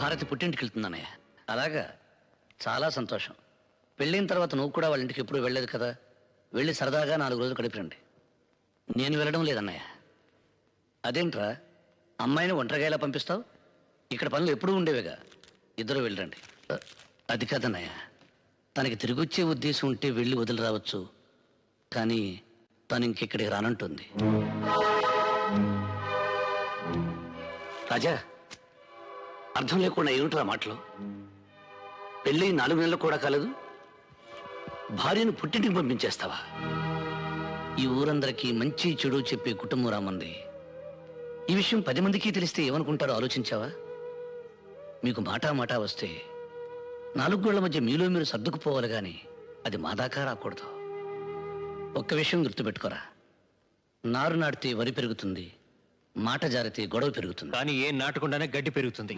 భారతి పుట్టింటికి వెళ్తుందన్నయ్య. అలాగా, చాలా సంతోషం. పెళ్ళైన తర్వాత నువ్వు కూడా వాళ్ళ ఇంటికి ఎప్పుడూ వెళ్ళలేదు కదా, వెళ్ళి సరదాగా 4 రోజులు గడిపిరండి. నేను వెళ్ళడం లేదన్నయ్య. అదేంట్రా, అమ్మాయిని ఒంటరిగా ఎలా పంపిస్తావు? ఇక్కడ పనులు ఎప్పుడూ ఉండేవిగా, ఇద్దరు వెళ్ళండి. అది కాదన్నయ్య, తనకి తిరిగి వచ్చే ఉద్దేశం ఉంటే వెళ్ళి వదిలి రావచ్చు, కానీ తను ఇంకెక్కడికి రానంటుంది. రాజా, అర్థం లేకుండా ఏమిట్రా మాటలు? పెళ్ళి 4 నెలలు కూడా కాలేదు, భార్యను పుట్టింటికి పంపించేస్తావా? ఈ ఊరందరికీ మంచి చెడు చెప్పే కుటుంబం రామంది. ఈ విషయం 10 మందికి తెలిస్తే ఏమనుకుంటారో ఆలోచించావా? మీకు మాటా వస్తే 4 గోళ్ల మధ్య మీలో మీరు సర్దుకుపోవాలి, కానీ అది మా దాకా రాకూడదు. ఒక్క విషయం గుర్తుపెట్టుకోరా, నారు నాటితే వరి పెరుగుతుంది, మాట జారితే గొడవ పెరుగుతుంది. కానీ ఏం నాటకుండానే గడ్డి పెరుగుతుంది.